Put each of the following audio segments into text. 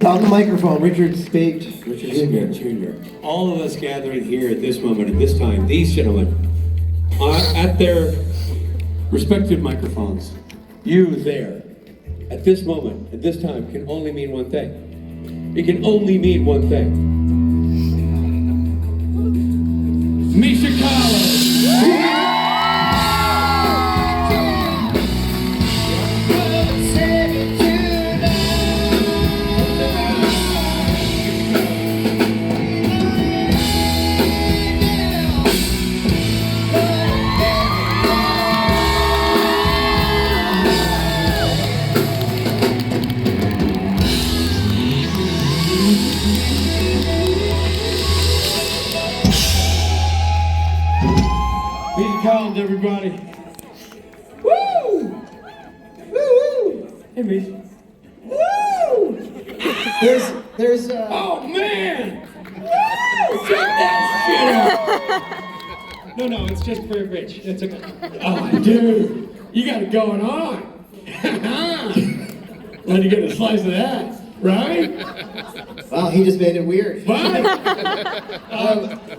On the microphone, Richard Spate. Richard Smith Jr. All of us gathering here at this moment, at this time, these gentlemen, at their respective microphones, you there, at this moment, at this time, can only mean one thing. It can only mean one thing. Misha Collins! Collins, everybody. Woo! Woo! Hey, Misha. Woo! There's Oh, man! Woo! Check that shit out! No, it's just for Rich. It's okay. Oh, dude, you got it going on. Glad you get a slice of that, right? Wow, he just made it weird.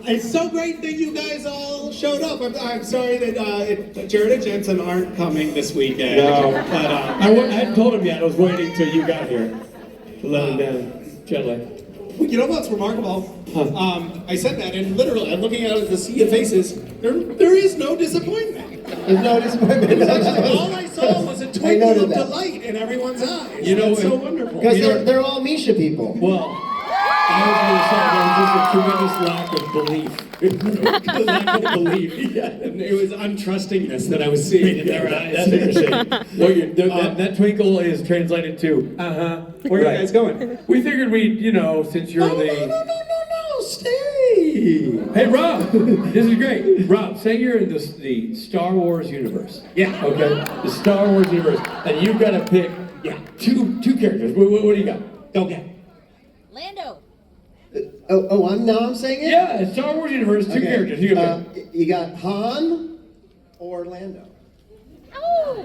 It's so great that you guys all showed up. I'm sorry that Jared and Jensen aren't coming this weekend. No. But I hadn't told him yet. I was waiting till you got here to let him down gently. you know what's remarkable? I said that, and literally, I'm looking at the sea of faces. There is no disappointment. There's no disappointment. All I saw was a twinkle of delight in everyone's eyes. You know, it's so wonderful. Because they're all Misha people. Well, I was going to say there was just a tremendous lack of belief. A lack of belief. Yeah. And it was untrustingness that I was seeing in their eyes. That twinkle is translated to, Where are you guys going? We figured we'd, since you're No, stay. Hey, Rob, this is great. Rob, say you're in the Star Wars universe. Yeah. Okay? The Star Wars universe. And you've got to pick two characters. What do you got? Okay. Lando. I'm saying it? Yeah, it's Star Wars universe, two characters. You got Han or Lando? Oh.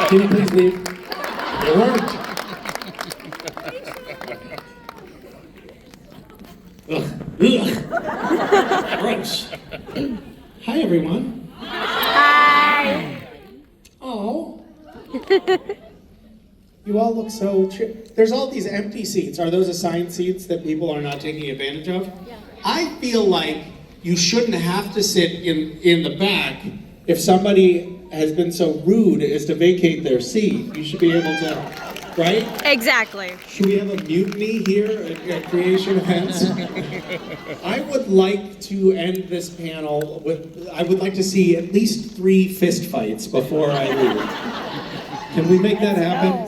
Can you please leave? It worked. Gross. Hi, everyone. Hi. Oh. You all look so There's all these empty seats. Are those assigned seats that people are not taking advantage of? Yeah. I feel like you shouldn't have to sit in the back if somebody has been so rude as to vacate their seat. You should be able to, right? Exactly. Should we have a mutiny here at Creation Events? I would like to end this panel I would like to see at least 3 fist fights before I leave. Can we make that happen?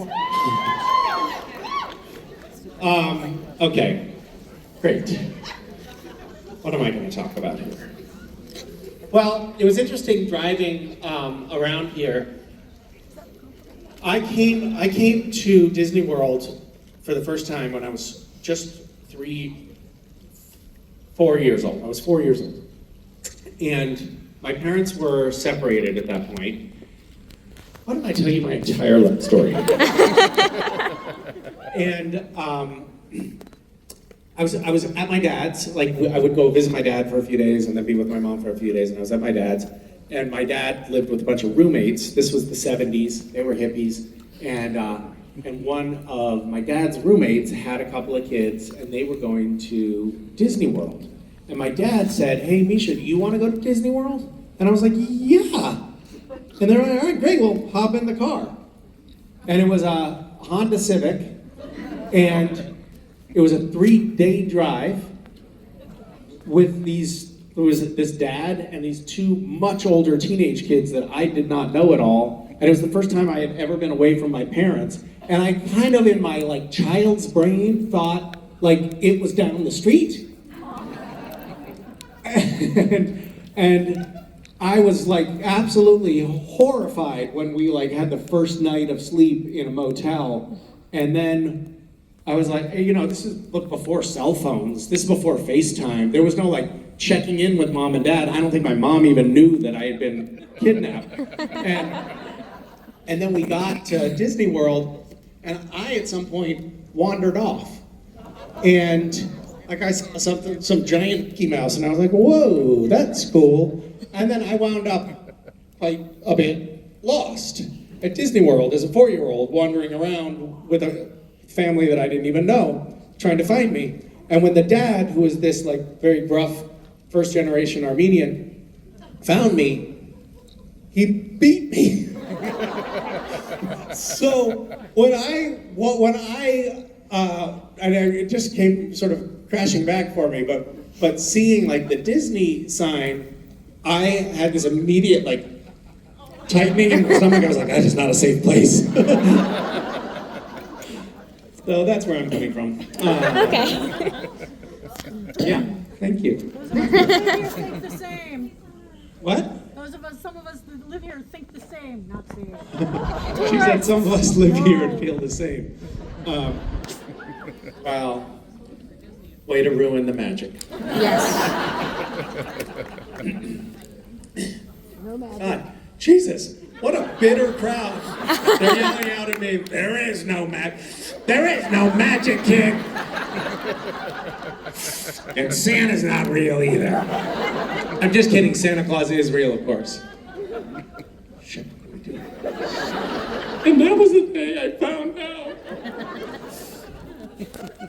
Okay, great. What am I going to talk about here? Well, it was interesting driving around here. I came to Disney World for the first time when I was just 4 years old. I was 4 years old. And my parents were separated at that point. Why don't I tell you my entire life story? And I was at my dad's, like I would go visit my dad for a few days and then be with my mom for a few days, and I was at my dad's. And my dad lived with a bunch of roommates. This was the 70s, they were hippies. And one of my dad's roommates had a couple of kids and they were going to Disney World. And my dad said, "Hey Misha, do you want to go to Disney World?" And I was like, "Yeah." And they're like, "All right, great, we'll hop in the car." And it was a Honda Civic, and it was a 3-day drive with there was this dad and these 2 much older teenage kids that I did not know at all. And it was the first time I had ever been away from my parents. And I kind of, in my child's brain, thought it was down the street. and I was absolutely horrified when we had the first night of sleep in a motel. And then I was like, hey, this is before cell phones. This is before FaceTime. There was no checking in with mom and dad. I don't think my mom even knew that I had been kidnapped. And then we got to Disney World, And I, at some point, wandered off. And like I saw some giant Mickey Mouse, and I was like, whoa, that's cool. And then I wound up quite a bit lost at Disney World as a 4-year-old, wandering around with a family that I didn't even know, trying to find me. And when the dad, who was this like very gruff, first-generation Armenian, found me, he beat me. So and it just came sort of crashing back for me, but seeing like the Disney sign, I had this immediate like tightening in my stomach. I was like, that is not a safe place. So that's where I'm coming from. Okay. Yeah, thank you. Think the same. What? Some of us that live here think the same, not same. She said some of us live here and feel the same. Well, way to ruin the magic. Yes. God, Jesus, what a bitter crowd. They're yelling out at me, there is no magic, kid. And Santa's not real either. I'm just kidding, Santa Claus is real, of course. Shit, what are we doing? And that was the day I found out.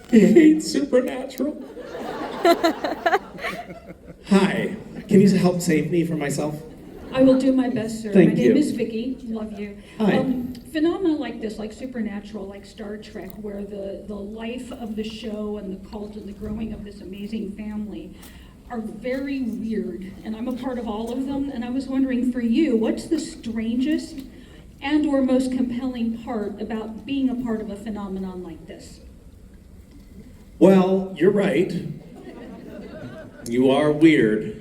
He hates Supernatural. Hi, can you help save me from myself? I will do my best, sir. Thank my you. name is Vicky. Love you. Hi. Phenomena like this, like Supernatural, like Star Trek, where the life of the show and the cult and the growing of this amazing family are very weird. And I'm a part of all of them. And I was wondering, for you, what's the strangest and or most compelling part about being a part of a phenomenon like this? Well, you're right. You are weird.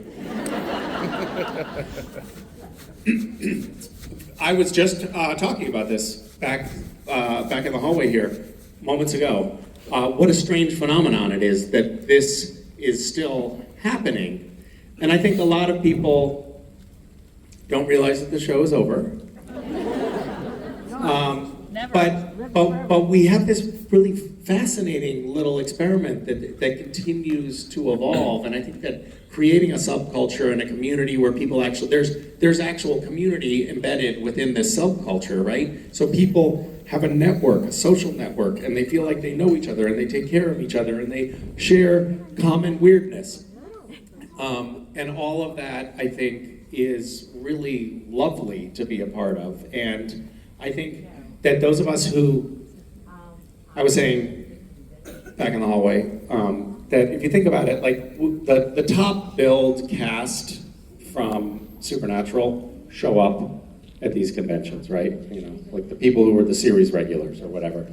I was just talking about this back in the hallway here moments ago. What a strange phenomenon it is that this is still happening. And I think a lot of people don't realize that the show is over. But we have this really fascinating little experiment that continues to evolve, and I think that creating a subculture and a community where people actually there's actual community embedded within this subculture, right? So people have a network, a social network, and they feel like they know each other and they take care of each other and they share common weirdness, and all of that I think is really lovely to be a part of, and I think that those of us who, I was saying back in the hallway, that if you think about it, like the top billed cast from Supernatural show up at these conventions, right? You know, like the people who were the series regulars or whatever.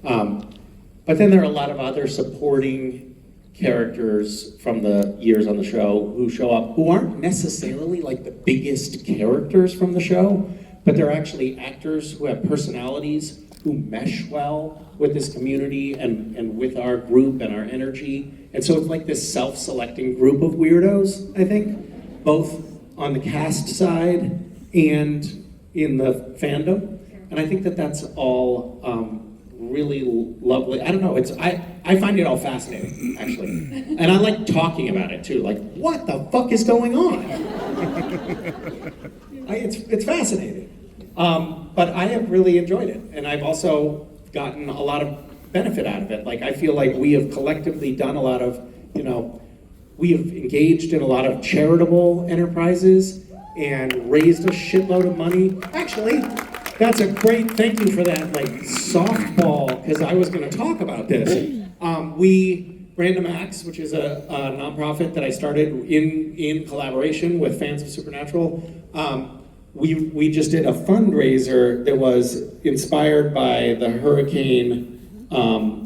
But then there are a lot of other supporting characters from the years on the show who show up who aren't necessarily like the biggest characters from the show, but they're actually actors who have personalities, who mesh well with this community and with our group and our energy. And so it's like this self-selecting group of weirdos, I think, both on the cast side and in the fandom. And I think that that's all really lovely. I don't know, I find it all fascinating, actually. And I like talking about it too, like, what the fuck is going on? It's fascinating. But I have really enjoyed it, and I've also gotten a lot of benefit out of it. Like, I feel like we have collectively done a lot of, we have engaged in a lot of charitable enterprises and raised a shitload of money. Actually, that's a great, thank you for that, like, softball, because I was gonna talk about this. Random Acts, which is a nonprofit that I started in collaboration with fans of Supernatural, we just did a fundraiser that was inspired by the hurricane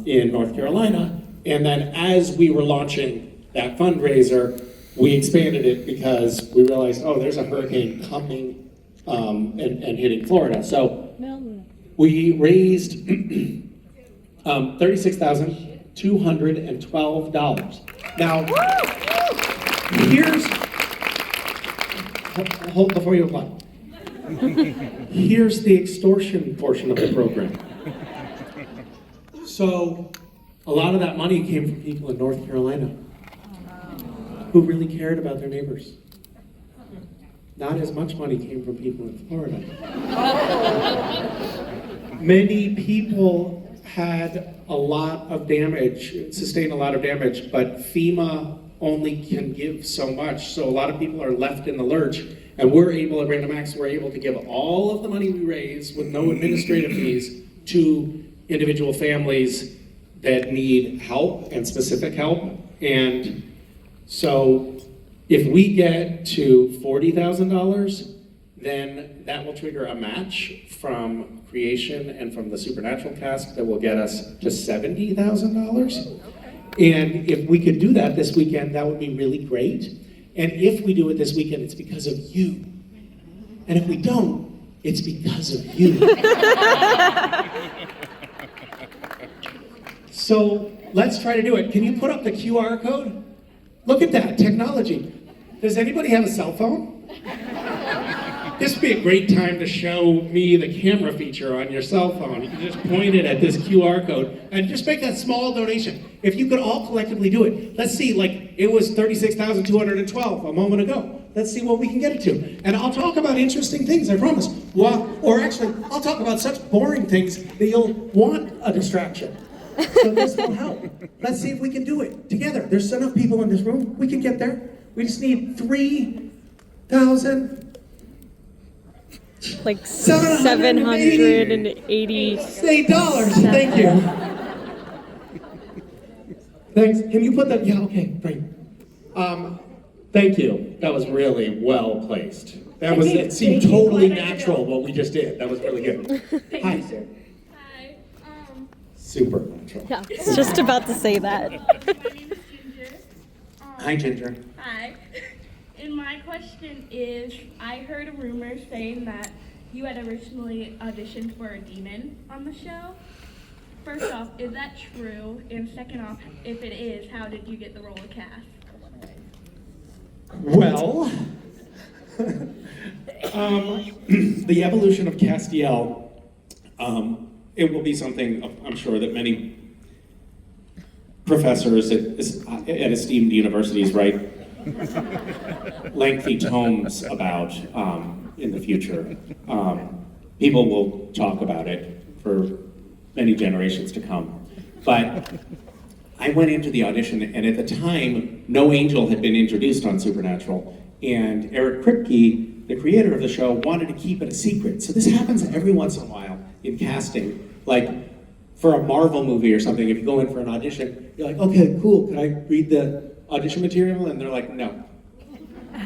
in North Carolina, and then as we were launching that fundraiser, we expanded it because we realized, oh, there's a hurricane coming and hitting Florida. So we raised $36,212. Now, hold before you apply. Here's the extortion portion of the program. So a lot of that money came from people in North Carolina who really cared about their neighbors. Not as much money came from people in Florida. Many people had a lot of damage, sustained a lot of damage, but FEMA only can give so much. So a lot of people are left in the lurch, and we're able, at Random Acts, we're able to give all of the money we raise with no administrative fees to individual families that need help and specific help. And so if we get to $40,000, then that will trigger a match from Creation and from the Supernatural cast that will get us to $70,000. And if we could do that this weekend, that would be really great. And if we do it this weekend, it's because of you. And if we don't, it's because of you. So let's try to do it. Can you put up the QR code? Look at that, technology. Does anybody have a cell phone? This would be a great time to show me the camera feature on your cell phone. You can just point it at this QR code and just make that small donation. If you could all collectively do it. Let's see, like it was 36,212 a moment ago. Let's see what we can get it to. And I'll talk about interesting things, I promise. Well, or actually, I'll talk about such boring things that you'll want a distraction. So this will help. Let's see if we can do it together. There's enough people in this room. We can get there. We just need 3,000. Like $780. $8. Thank you. Thanks. Can you put that? Yeah. Okay. Great. Thank you. That was really well placed. That was. It seemed totally natural what we just did. That was really good. Hi. Hi. Super natural. Yeah, I was just about to say that. My name is Ginger. Hi, Ginger. Hi. And my question is, I heard a rumor saying that you had originally auditioned for a demon on the show. First off, is that true? And second off, if it is, how did you get the role of Cass? Well, the evolution of Castiel, it will be something I'm sure that many professors at esteemed universities write lengthy tomes about in the future. People will talk about it for many generations to come. But I went into the audition, and at the time, no angel had been introduced on Supernatural, and Eric Kripke, the creator of the show, wanted to keep it a secret. So this happens every once in a while in casting. Like, for a Marvel movie or something, if you go in for an audition, you're like, okay, cool, can I read the audition material? And they're like, no.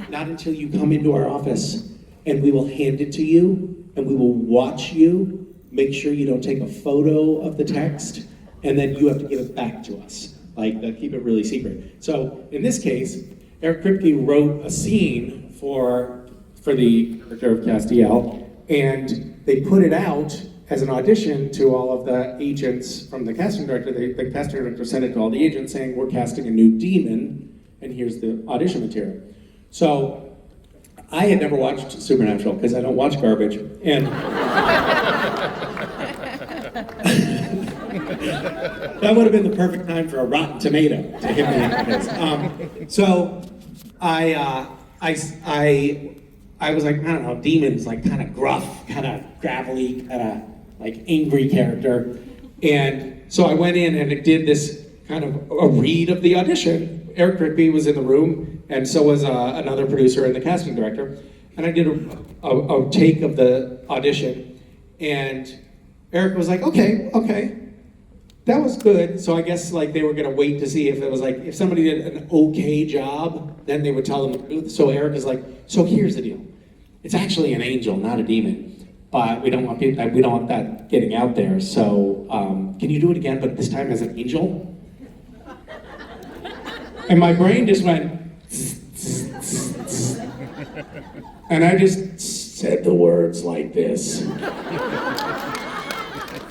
Not until you come into our office, and we will hand it to you, and we will watch you, make sure you don't take a photo of the text, and then you have to give it back to us. Like, keep it really secret. So, in this case, Eric Kripke wrote a scene for the character of Castiel, and they put it out as an audition to all of the agents from the casting director. The casting director sent it to all the agents saying, we're casting a new demon, and here's the audition material. So, I had never watched Supernatural, because I don't watch garbage, and that would have been the perfect time for a Rotten Tomato to hit me in the face. So I was like, I don't know, demon's like kind of gruff, kind of gravelly, kind of like angry character. And so I went in and it did this kind of a read of the audition. Eric Kripke was in the room, and so was another producer and the casting director. And I did a take of the audition, and Eric was like, okay, that was good. So I guess like they were gonna wait to see if it was like, if somebody did an okay job, then they would tell them the truth. So Eric is like, so here's the deal. It's actually an angel, not a demon. But we don't want that getting out there. So can you do it again, but this time as an angel? And my brain just went, and I just said the words like this.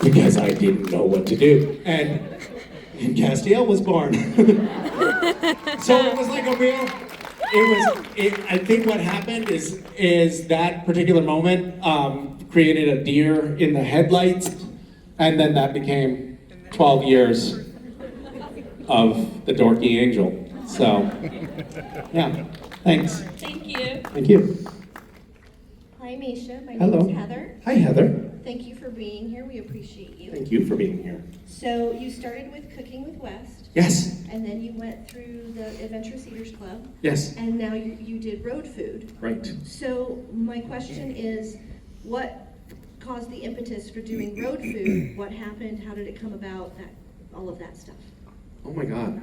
Because I didn't know what to do. And Castiel was born. So it was like a real, I think what happened is that particular moment created a deer in the headlights, and then that became 12 years of the dorky angel. So, yeah, thanks. Thank you. Thank you. Hi, Misha. My Hello. name is Heather. Hi, Heather. Thank you for being here. We appreciate you. Thank you for being here. So you started with Cooking with West, Yes, and then you went through the Adventurous Eaters Club, yes, and now you did road food. right. So my question is, what caused the impetus for doing road food? What happened? How did it come about? All of that stuff. Oh my God.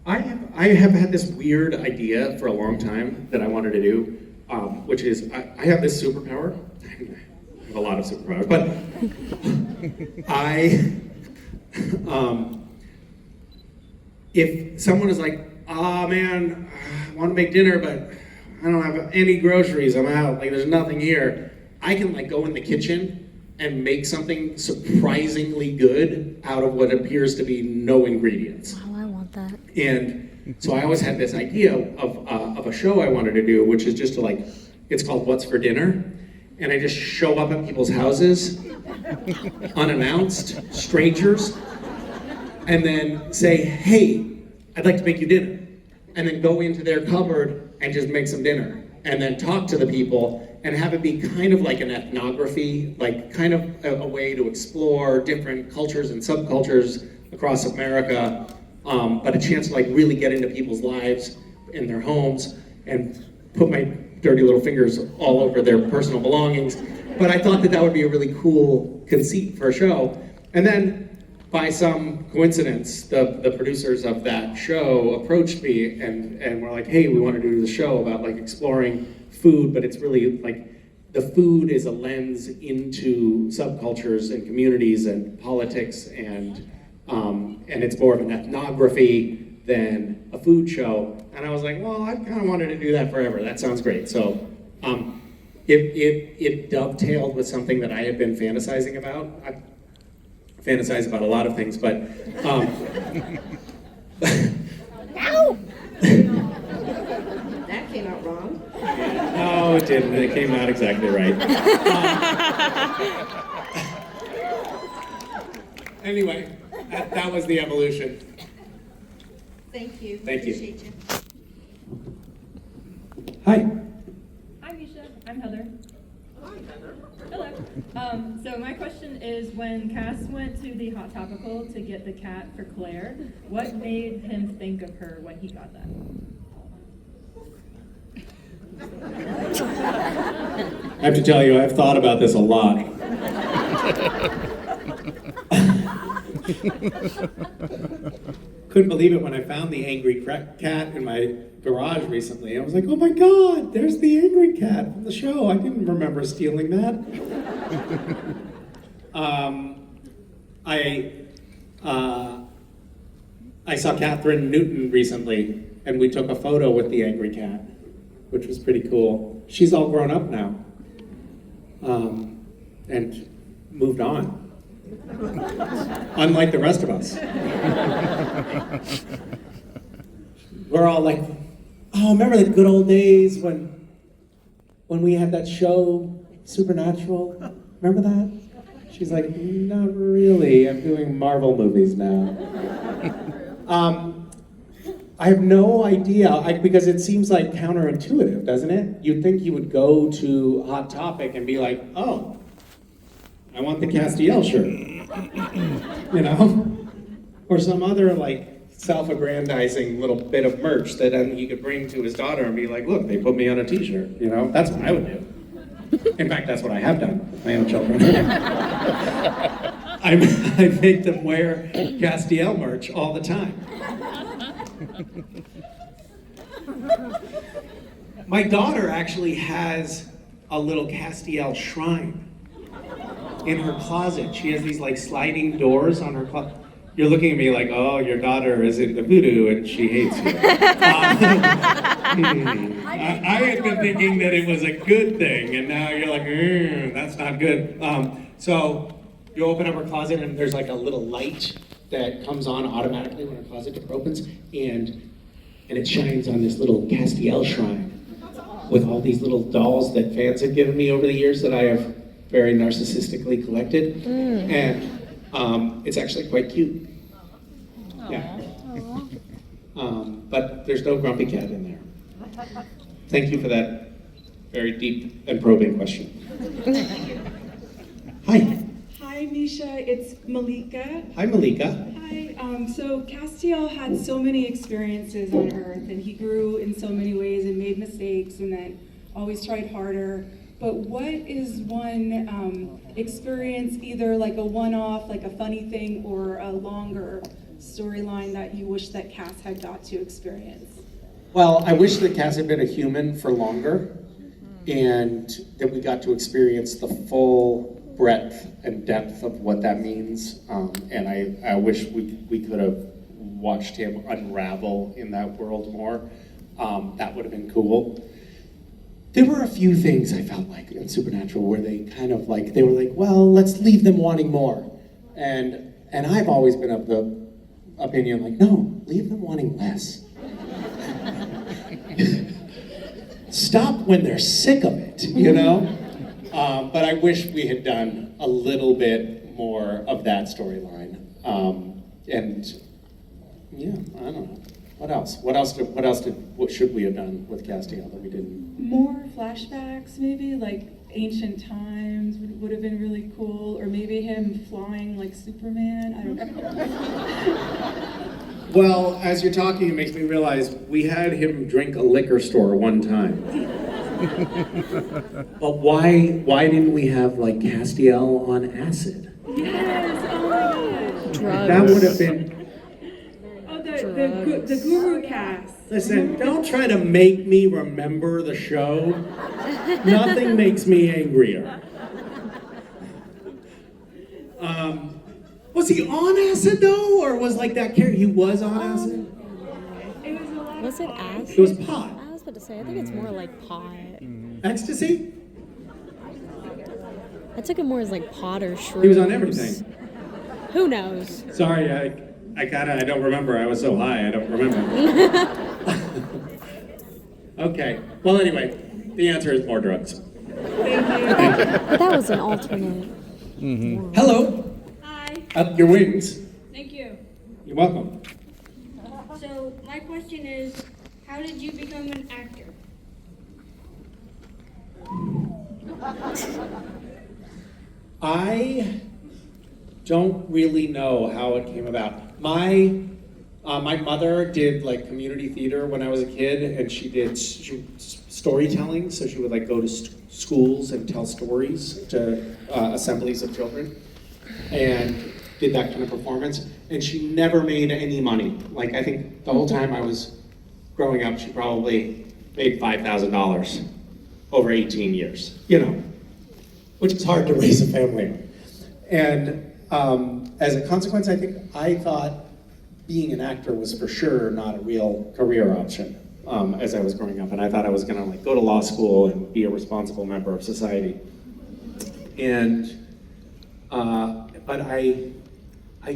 I have had this weird idea for a long time that I wanted to do, which is I have this superpower. I have a lot of superpowers, but if someone is like, "Ah, man, I want to make dinner, but I don't have any groceries. I'm out. Like, there's nothing here." I can like go in the kitchen and make something surprisingly good out of what appears to be no ingredients. Oh, I want that. And so I always had this idea of a show I wanted to do, which is just to like, it's called What's for Dinner? And I just show up at people's houses, unannounced, strangers, and then say, "Hey, I'd like to make you dinner." And then go into their cupboard and just make some dinner. And then talk to the people and have it be kind of like an ethnography, like kind of a way to explore different cultures and subcultures across America, but a chance to like really get into people's lives in their homes and put my dirty little fingers all over their personal belongings. But I thought that that would be a really cool conceit for a show. And then by some coincidence, the producers of that show approached me and were like, "Hey, we want to do the show about like exploring food, but it's really like the food is a lens into subcultures and communities and politics and it's more of an ethnography than a food show." And I was like, well, I kind of wanted to do that forever. That sounds great. So it dovetailed with something that I had been fantasizing about. I fantasize about a lot of things, but Ow! That came out wrong. no, it didn't. It came out exactly right. Anyway, that was the evolution. Thank you. Thank you. Appreciate you. Hi. Hi, Misha. I'm Heather. Hello. So my question is, when Cass went to the Hot Topical to get the cat for Claire, what made him think of her when he got that? I have to tell you, I've thought about this a lot. Couldn't believe it when I found the angry cat in my garage recently. I was like, oh my God, there's the angry cat from the show. I didn't remember stealing that. I saw Catherine Newton recently, and we took a photo with the angry cat, which was pretty cool. She's all grown up now, and moved on. Unlike the rest of us. We're all like, oh, remember the good old days when we had that show, Supernatural? Remember that? She's like, not really, I'm doing Marvel movies now. I have no idea, because it seems like counterintuitive, doesn't it? You'd think you would go to Hot Topic and be like, oh, I want the Castiel shirt, you know? Or some other like self-aggrandizing little bit of merch that he could bring to his daughter and be like, look, they put me on a t-shirt, you know? That's what I would do. In fact, that's what I have done with my own children. I make them wear Castiel merch all the time. My daughter actually has a little Castiel shrine in her closet. She has these like sliding doors on her closet. You're looking at me like, oh, your daughter is into voodoo and she hates you. I had been thinking that it was a good thing, and now you're like, that's not good. So you open up her closet and there's like a little light that comes on automatically when her closet door opens, and it shines on this little Castiel shrine with all these little dolls that fans have given me over the years that I have very narcissistically collected. And It's actually quite cute. Yeah. But there's no grumpy cat in there. Thank you for that very deep and probing question. Hi. Hi, Misha. It's Malika. Hi, Malika. Hi. So Castiel had so many experiences on Earth, and he grew in so many ways and made mistakes, and then always tried harder. But what is one experience, either like a one-off, like a funny thing, or a longer storyline that you wish that Cass had got to experience? Well, I wish that Cass had been a human for longer, and that we got to experience the full breadth and depth of what that means. And I wish we could have watched him unravel in that world more. That would have been cool. There were a few things I felt like in Supernatural where they kind of like, they were like, well, let's leave them wanting more. And I've always been of the opinion like, no, leave them wanting less. Stop when they're sick of it, you know? But I wish we had done a little bit more of that storyline. And yeah, I don't know. What else? What should we have done with Castiel that we didn't? More flashbacks, maybe, like ancient times would have been really cool, or maybe him flying like Superman. I don't know. Well, as you're talking, it makes me realize we had him drink a liquor store one time. But why didn't we have like Castiel on acid? Yes, oh my gosh. Drugs. That would have been. Oh, the Guru Cast. Listen, don't try to make me remember the show. Nothing makes me angrier. Was he on acid though, or was like that character? He was on acid. It was a lot. Was it acid? It was pot. I was about to say, I think it's more like pot. Ecstasy. I took it more as like pot or shrooms. He was on everything. Who knows? Sorry, I don't remember. I was so high, I don't remember. Okay. Well, anyway, the answer is more drugs. But that was an alternate. Hello. Hi. Up your wings. Thank you. You're welcome. So my question is, how did you become an actor? I don't really know how it came about. My mother did like community theater when I was a kid, and she did storytelling. So she would like go to schools and tell stories to assemblies of children, and did that kind of performance. And she never made any money. Like I think the whole time I was growing up, she probably made $5,000 over 18 years. You know, which is hard to raise a family on. And as a consequence, I thought being an actor was for sure not a real career option as I was growing up. And I thought I was gonna like go to law school and be a responsible member of society. And, but I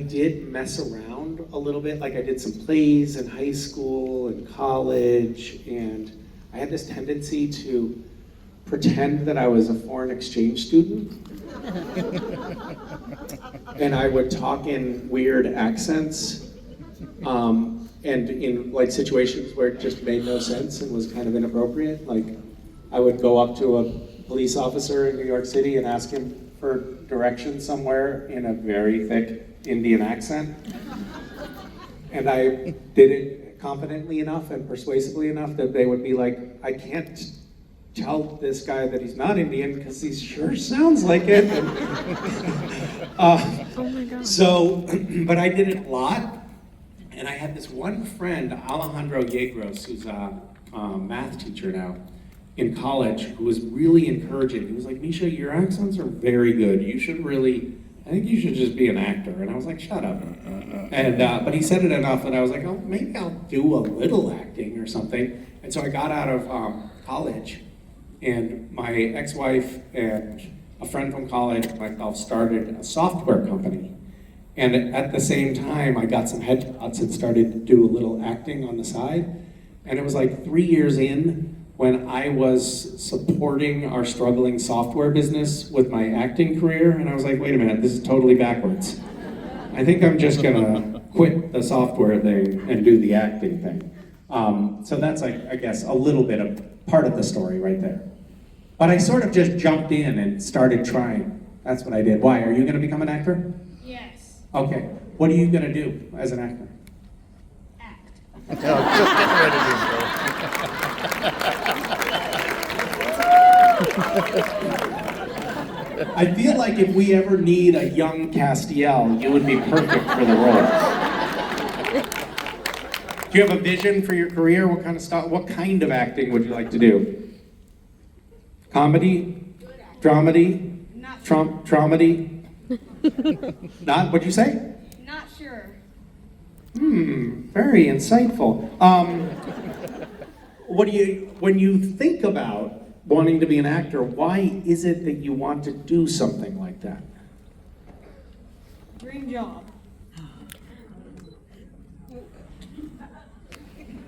did mess around a little bit. Like I did some plays in high school and college, and I had this tendency to pretend that I was a foreign exchange student. And I would talk in weird accents, and in like situations where it just made no sense and was kind of inappropriate. Like I would go up to a police officer in New York City and ask him for directions somewhere in a very thick Indian accent. And I did it confidently enough and persuasively enough that they would be like, I can't tell this guy that he's not Indian because he sure sounds like it. Oh my God. So, but I did it a lot. And I had this one friend, Alejandro Yegros, who's a math teacher now in college, who was really encouraging. He was like, Misha, your accents are very good. I think you should just be an actor. And I was like, shut up. And but he said it enough that I was like, oh, maybe I'll do a little acting or something. And so I got out of college, and my ex-wife and a friend from college and myself started a software company. And at the same time, I got some headshots and started to do a little acting on the side. And it was like 3 years in when I was supporting our struggling software business with my acting career. And I was like, wait a minute, this is totally backwards. I think I'm just gonna quit the software thing and do the acting thing. So that's, I guess, a little bit of part of the story right there. But I sort of just jumped in and started trying. That's what I did. Why? Are you gonna become an actor? Yes. Okay. What are you gonna do as an actor? Act. I feel like if we ever need a young Castiel, you would be perfect for the role. Do you have a vision for your career? What kind of stuff? What kind of acting would you like to do? Comedy? Dramedy? Not Traumedy? Not? What'd you say? Not sure. Very insightful. When you think about wanting to be an actor, why is it that you want to do something like that? Dream job.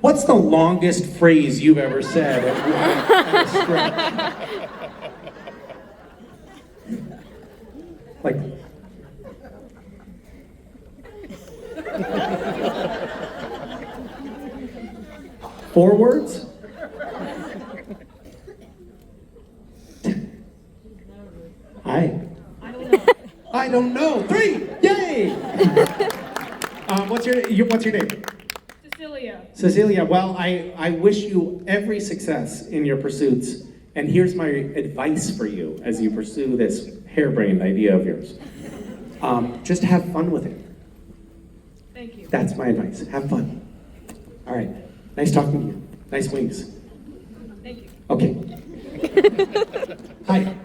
What's the longest phrase you've ever said at a stretch? Like, 4 words? Hi. I don't know. 3. Yay! What's your name? Cecilia. Cecilia. Well, I wish you every success in your pursuits. And here's my advice for you as you pursue this harebrained idea of yours. Just have fun with it. Thank you. That's my advice. Have fun. All right. Nice talking to you. Nice wings. Thank you. Okay. Hi.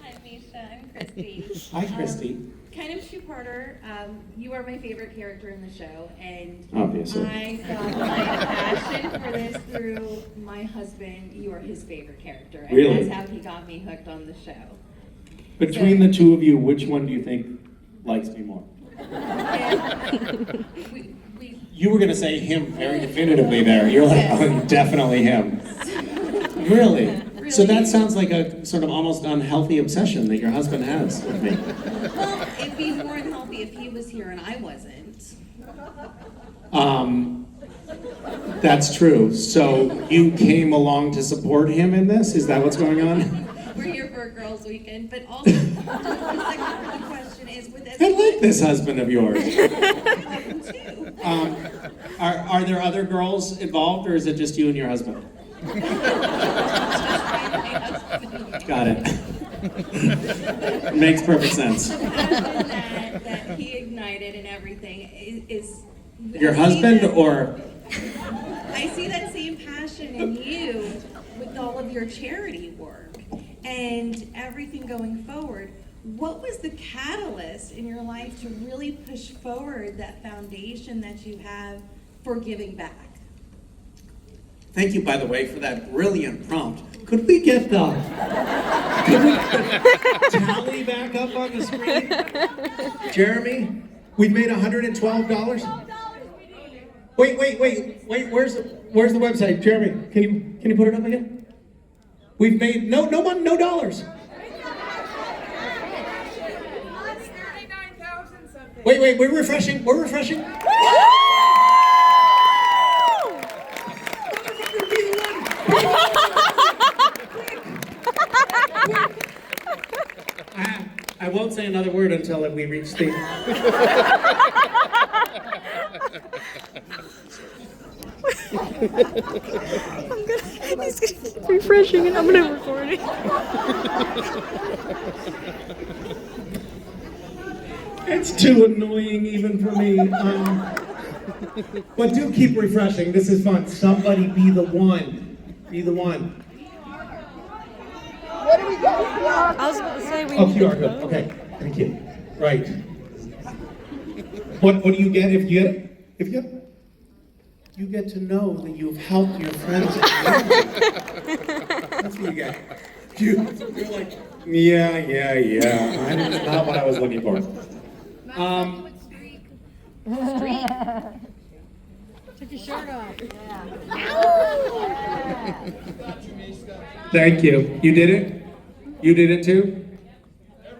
Hi, Misha. I'm Christy. Hi, Christy. Kind of two-parter. You are my favorite character in the show, and Obviously. I found my passion for this through my husband. You are his favorite character, and Really? that's how he got me hooked on the show. Between the two of you, which one do you think likes me more? And You were going to say him very definitively there. You're like, oh, definitely him. Really? So that sounds like a sort of almost unhealthy obsession that your husband has with me. well, it'd be more unhealthy if he was here and I wasn't. That's true. So you came along to support him in this? Is that what's going on? We're here for a girls' weekend, but also the second part of the question is with this. I like this husband of yours. Too. Are there other girls involved, or is it just you and your husband? Got it. Makes perfect sense. The passion that he ignited and everything is Your husband, or? I see that same passion in you with all of your charity work and everything going forward. What was the catalyst in your life to really push forward that foundation that you have for giving back? Thank you, by the way, for that brilliant prompt. Could we get the tally back up on the screen? Jeremy, we've made $112. Wait. Where's the website? Jeremy, can you put it up again? We've made no money, no dollars. Wait, we're refreshing. I won't say another word until we reach the... He's gonna keep refreshing and I'm gonna record it. It's too annoying even for me. But do keep refreshing. This is fun. Somebody be the one. Be the one. I was gonna say we Oh, need QR to code. Okay. Thank you. Right. What do you get if you get it? If you get it? You get to know that you've helped your friends. That's what you get. You're like, yeah. That's not what I was looking for. Took your shirt off. Thank you. You did it? You did it too?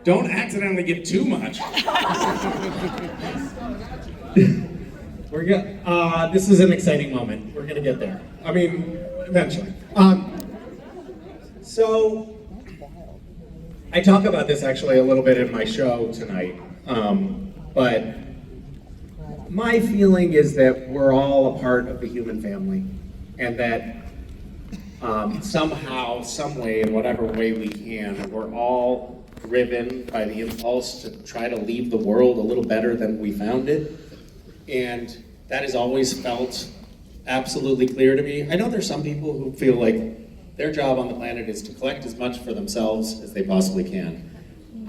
Don't accidentally give too much. This is an exciting moment. We're gonna get there. I mean, eventually. So, I talk about this actually a little bit in my show tonight, but my feeling is that we're all a part of the human family, and that somehow, some way, in whatever way we can, we're all driven by the impulse to try to leave the world a little better than we found it. And that has always felt absolutely clear to me. I know there's some people who feel like their job on the planet is to collect as much for themselves as they possibly can.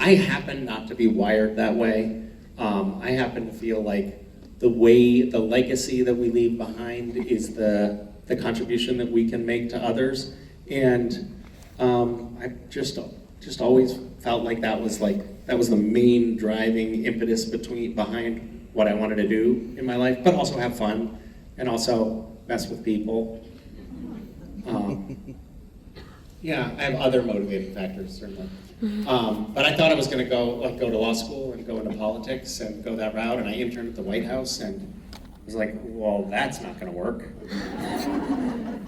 I happen not to be wired that way. I happen to feel like the legacy that we leave behind is the contribution that we can make to others. And I just always felt like that was the main driving impetus behind what I wanted to do in my life, but also have fun and also mess with people. Yeah, I have other motivating factors, certainly. But I thought I was going to go to law school and go into politics and go that route, and I interned at the White House, and I was like, well, that's not going to work.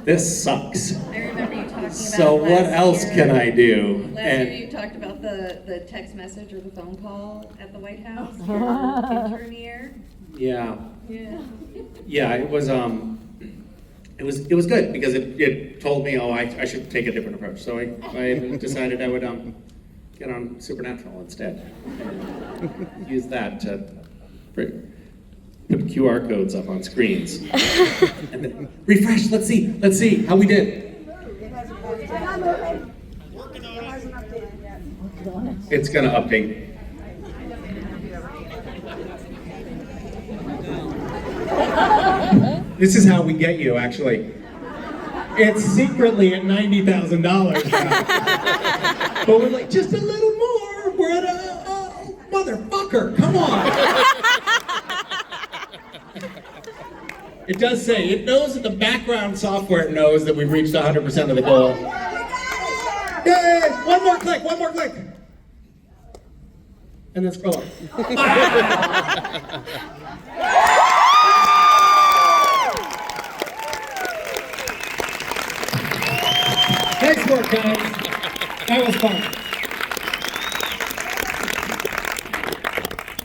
This sucks. I remember you talking about So what else can I do? Last year you talked about the text message or the phone call at the White House your intern year. Yeah. Yeah. Yeah, it was good because it told me, I should take a different approach. So I decided I would get on Supernatural instead. And use that to put QR codes up on screens. And then refresh, let's see how we did. It's gonna update. This is how we get you, actually. It's secretly at $90,000 now. But we're like, just a little more. We're at a motherfucker, come on. It does say, it knows that the background software knows that we've reached 100% of the goal. Yay! One more click. And then scroll up. Nice work, guys. That was fun.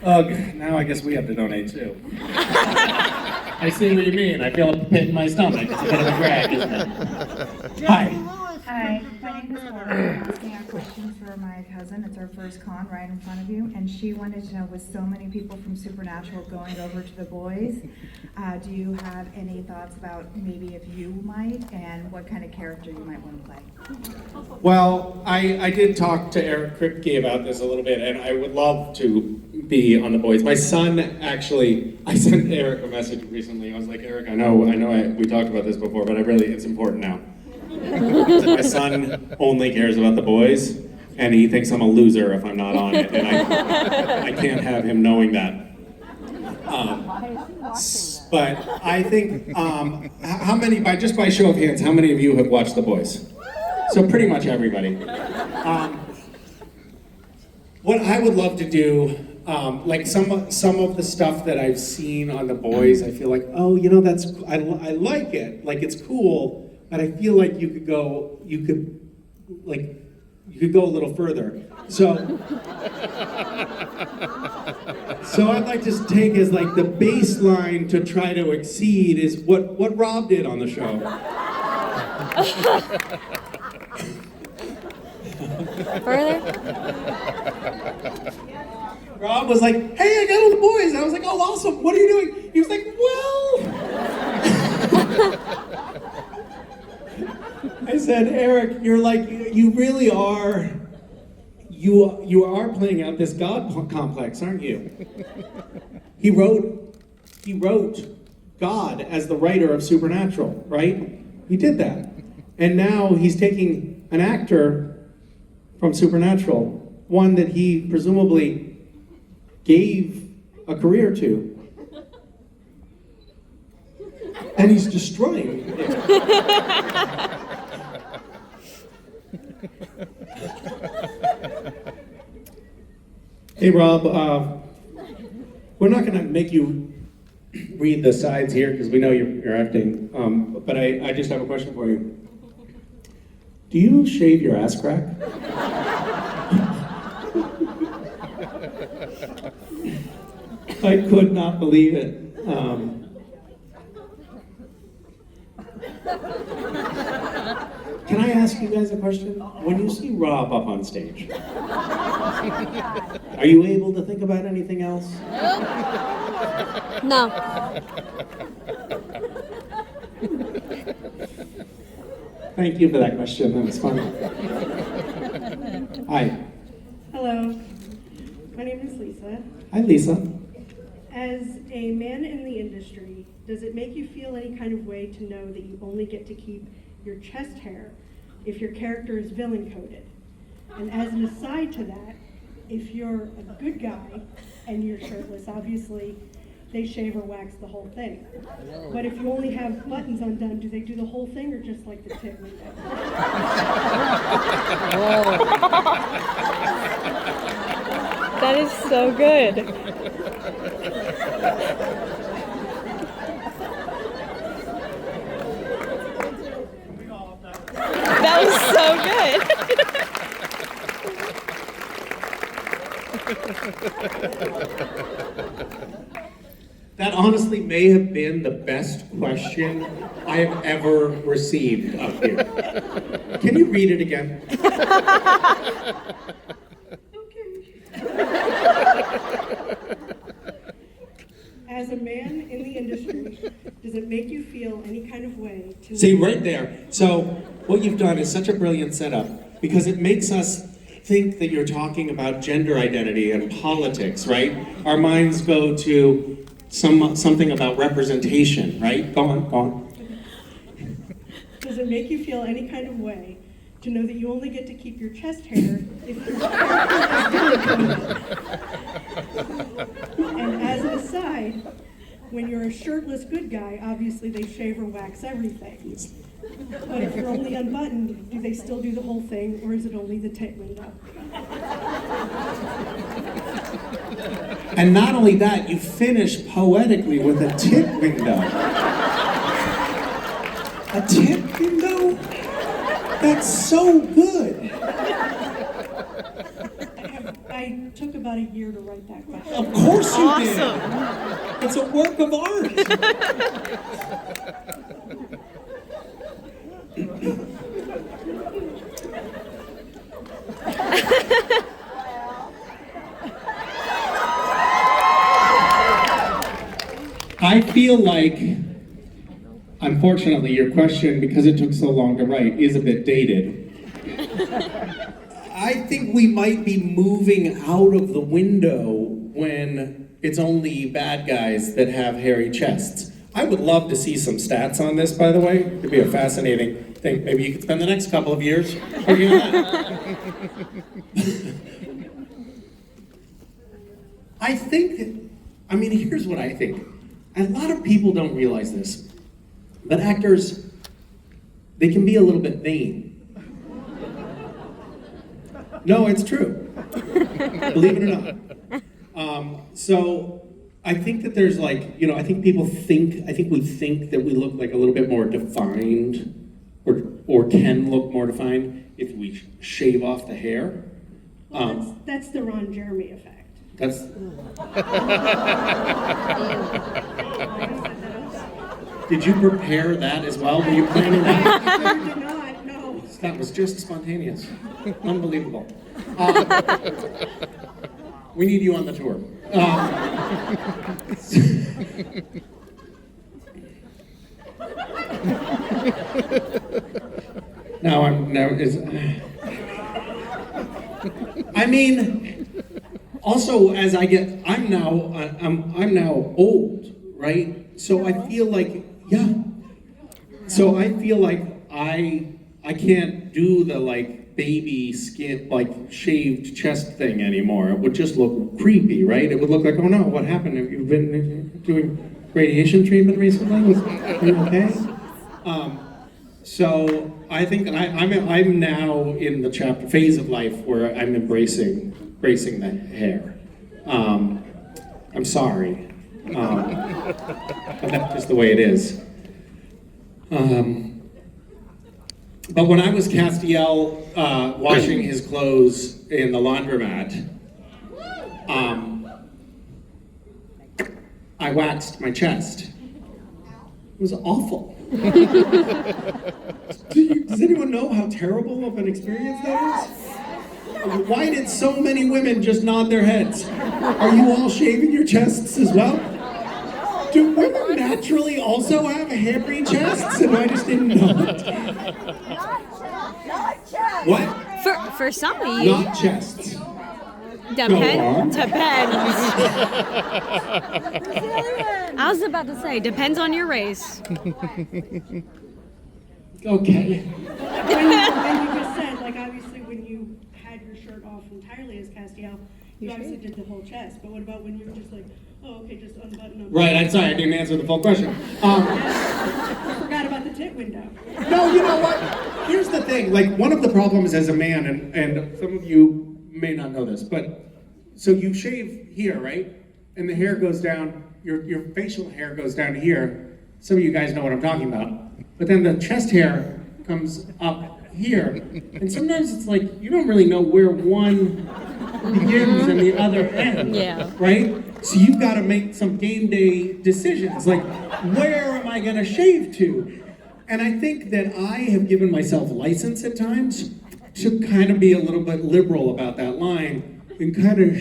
Ugh, now I guess we have to donate too. I see what you mean. I feel a pit in my stomach. It's a bit of a drag, isn't it? Hi, my name is Laura. I'm asking a question for my cousin. It's our first con right in front of you, and she wanted to know, with so many people from Supernatural going over to the boys, do you have any thoughts about maybe if you might, and what kind of character you might want to play? Well, I did talk to Eric Kripke about this a little bit, and I would love to be on the boys. My son, actually, I sent Eric a message recently. I was like, Eric, I know we talked about this before, but it's important now. My son only cares about the boys, and he thinks I'm a loser if I'm not on it, and I can't have him knowing that. But I think, how many, just by show of hands, how many of you have watched The Boys? So pretty much everybody. What I would love to do, like some of the stuff that I've seen on The Boys, I feel like, oh, that's, I like it, like it's cool, but I feel like you could go a little further. So I'd like to take as like the baseline to try to exceed is what Rob did on the show. Further? Rob was like, hey, I got all The Boys. And I was like, oh, awesome. What are you doing? He was like, well. I said, Eric, you're like, you really are, you are playing out this God complex, aren't you? He wrote God as the writer of Supernatural, right? He did that. And now he's taking an actor from Supernatural, one that he presumably gave a career to, and he's destroying it. Hey Rob, we're not going to make you read the sides here because we know you're acting. But I just have a question for you. Do you shave your ass crack? I could not believe it. Can I ask you guys a question? When you see Rob up on stage, are you able to think about anything else? No. Thank you for that question. That was fun. Hi. Hello, my name is Lisa. Hi, Lisa. As a man in the industry, does it make you feel any kind of way to know that you only get to keep your chest hair if your character is villain coded? And as an aside to that, if you're a good guy and you're shirtless, obviously they shave or wax the whole thing. But if you only have buttons undone, do they do the whole thing or just like the tip window? That is so good. That was so good. That honestly may have been the best question I have ever received up here. Can you read it again? As a man in the industry, does it make you feel any kind of way to... See, right there. So what you've done is such a brilliant setup because it makes us think that you're talking about gender identity and politics, right? Our minds go to something about representation, right? Go on. Does it make you feel any kind of way to know that you only get to keep your chest hair if your character is villain coded? And as an aside, when you're a shirtless good guy, obviously they shave or wax everything. But if you're only unbuttoned, do they still do the whole thing, or is it only the tit window? And not only that, you finish poetically with a tit window. A tit window? That's so good. I took about a year to write that question. Of course you did. It's a work of art. I feel like, unfortunately, your question, because it took so long to write, is a bit dated. I think we might be moving out of the window when it's only bad guys that have hairy chests. I would love to see some stats on this, by the way. It'd be a fascinating thing. Maybe you could spend the next couple of years working on that. I think that, here's what I think. A lot of people don't realize this, but actors, they can be a little bit vain. No, it's true. Believe it or not. So I think that there's I think we think that we look like a little bit more defined or can look more defined if we shave off the hair. Well, that's the Ron Jeremy effect. That's... Did you prepare that as well? Were you planning that? I did not, no. That was just spontaneous. Unbelievable. We need you on the tour. Also, as I get, I'm now old, right? So I feel like, I can't do the baby skin, shaved chest thing anymore. It would just look creepy, right? It would look like, oh no, what happened? Have you been doing radiation treatment recently? Are you okay? So I think I'm now in the phase of life where I'm embracing the hair. I'm sorry. But that's just the way it is. But when I was Castiel washing his clothes in the laundromat, I waxed my chest. It was awful. Does anyone know how terrible of an experience that is? Why did so many women just nod their heads? Are you all shaving your chests as well? Do women naturally also have hairy chests and I just didn't know it? What? For some of you. Not chests. Depends. I was about to say, depends on your race. Okay. When you just said, like, obviously when you had your shirt off entirely as Castiel, you obviously did the whole chest, but what about when you were just like, oh, okay, just unbutton up? Right, I'm sorry, I didn't answer the full question. I forgot about the tit window. No, you know what? Here's the thing, like, one of the problems as a man, and some of you may not know this, but, so you shave here, right? And the hair goes down, your facial hair goes down to here. Some of you guys know what I'm talking about. But then the chest hair comes up here. And sometimes it's like, you don't really know where one begins and the other ends, right? So you've got to make some game day decisions, like, where am I gonna shave to? And I think that I have given myself license at times to kind of be a little bit liberal about that line and kind of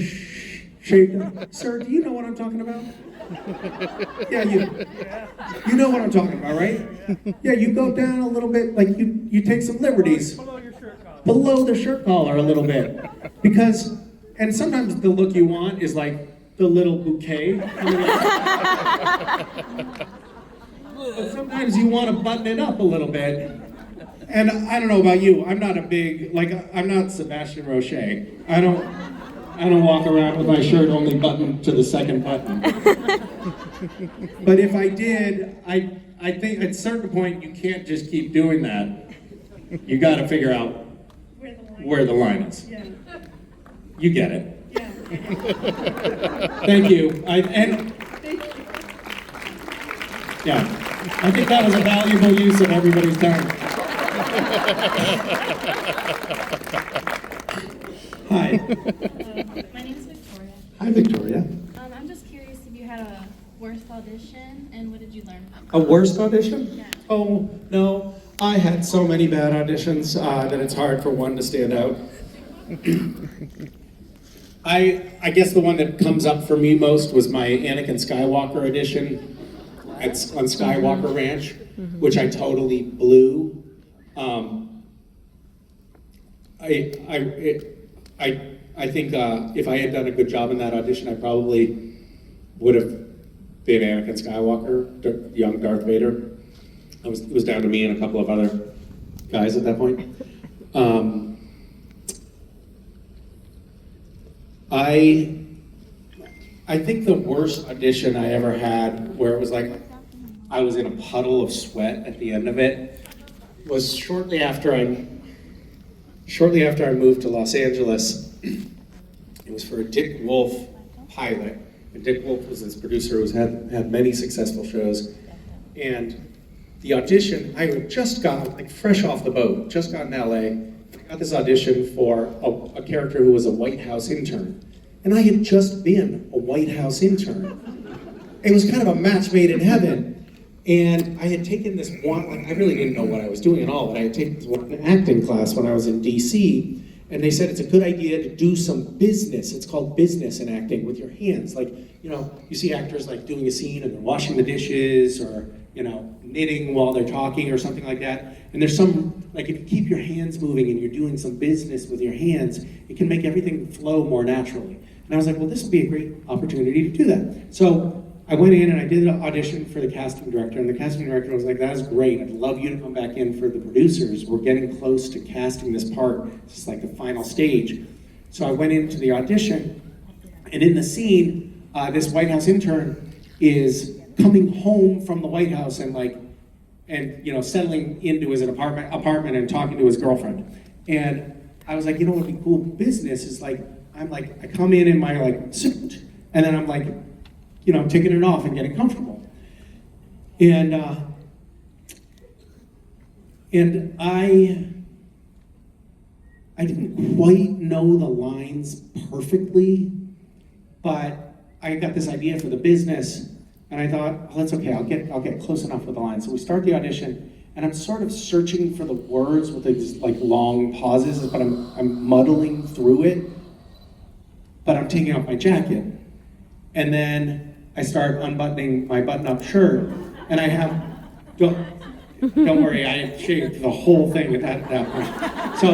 shave them. Sir, do you know what I'm talking about? Yeah, you know what I'm talking about, right? Yeah, you go down a little bit, like you take some liberties. Below the shirt collar a little bit. Because, and sometimes the look you want is like the little bouquet. But sometimes you want to button it up a little bit. And I don't know about you, I'm not a big, like, I'm not Sebastian Roche. I don't walk around with my shirt only buttoned to the second button. But if I did, I think at a certain point you can't just keep doing that. You got to figure out where the line is. Yeah. You get it. Yeah. Thank you. Yeah, I think that was a valuable use of everybody's time. Hi. My name is Victoria. Hi, Victoria. I'm just curious if you had a worst audition, and what did you learn from it? A worst audition? Yeah. Oh, no. I had so many bad auditions that it's hard for one to stand out. I guess the one that comes up for me most was my Anakin Skywalker audition on Skywalker Ranch, which I totally blew. I think if I had done a good job in that audition, I probably would have been Anakin Skywalker, young Darth Vader. It was down to me and a couple of other guys at that point. I think the worst audition I ever had, where it was like I was in a puddle of sweat at the end of it, was shortly after I moved to Los Angeles. It was for a Dick Wolf pilot. And Dick Wolf was this producer who's had many successful shows. And the audition, I had just got, like, fresh off the boat, just got in LA. I got this audition for a character who was a White House intern. And I had just been a White House intern. It was kind of a match made in heaven. And I had taken this one, like, I really didn't know what I was doing at all, but I had taken this one acting class when I was in DC, and they said it's a good idea to do some business. It's called business in acting with your hands. Like, you know, you see actors like doing a scene and they're washing the dishes or, you know, knitting while they're talking or something like that. And there's some, like, if you keep your hands moving and you're doing some business with your hands, it can make everything flow more naturally. And I was like, well, this would be a great opportunity to do that. So I went in and I did an audition for the casting director, and the casting director was like, that's great, I'd love you to come back in for the producers. We're getting close to casting this part. It's like the final stage. So I went into the audition, and in the scene, this White House intern is coming home from the White House and you know, settling into his apartment and talking to his girlfriend. And I was like, you know what would be cool business is like, I come in my like suit, and then I'm like taking it off and getting comfortable. And I didn't quite know the lines perfectly, but I got this idea for the business, and I thought, oh, that's okay, I'll get close enough with the lines. So we start the audition, and I'm sort of searching for the words with these like long pauses, but I'm muddling through it, but I'm taking off my jacket. And then I start unbuttoning my button-up shirt, and I have, don't worry, I shaved the whole thing at that point. So,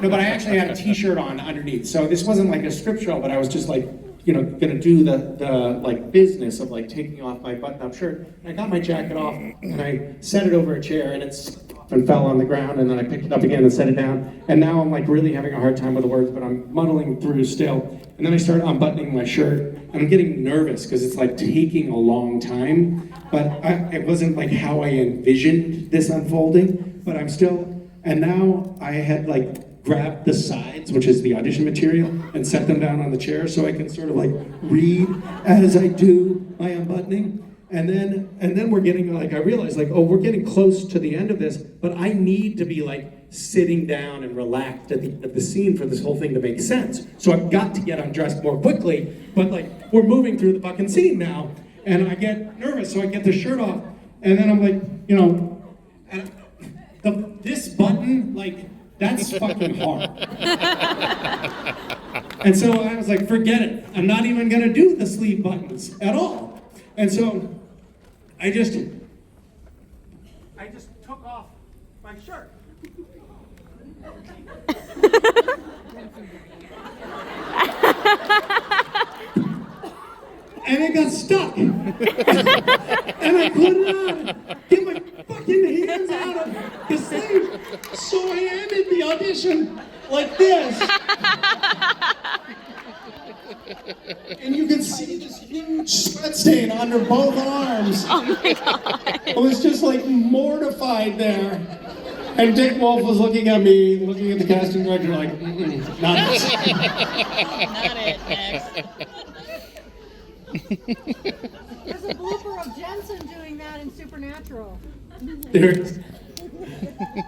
no, but I actually had a t-shirt on underneath. So this wasn't like a strip show, but I was just like, gonna do the like business of like taking off my button-up shirt. And I got my jacket off, and I set it over a chair, and it's and fell on the ground, and then I picked it up again and set it down. And now I'm like really having a hard time with the words, but I'm muddling through still. And then I start unbuttoning my shirt, and I'm getting nervous because it's like taking a long time, but it wasn't like how I envisioned this unfolding, but I'm still, and now I had like grabbed the sides, which is the audition material, and set them down on the chair so I can sort of like read as I do my unbuttoning. And then we're getting like, I realized like, oh, we're getting close to the end of this, but I need to be like sitting down and relaxed at the scene for this whole thing to make sense. So I've got to get undressed more quickly, but like, we're moving through the fucking scene now, and I get nervous, so I get the shirt off, and then I'm like, this button, like, that's fucking hard. And so I was like, forget it. I'm not even gonna do the sleeve buttons at all. And so I just took off my shirt. And it got stuck. And I couldn't get my fucking hands out of the sleeve. So I ended the audition like this. And you can see this huge sweat stain under both arms. Oh my God. I was just like mortified there. And Dick Wolf was looking at me, looking at the casting director like, not it. Not it, next. There's a blooper of Jensen doing that in Supernatural.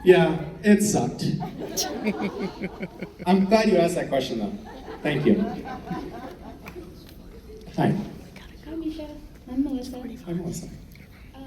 Yeah, it sucked. I'm glad you asked that question though. Thank you. Hi. Hi, Misha. I'm Melissa. Hi, Melissa.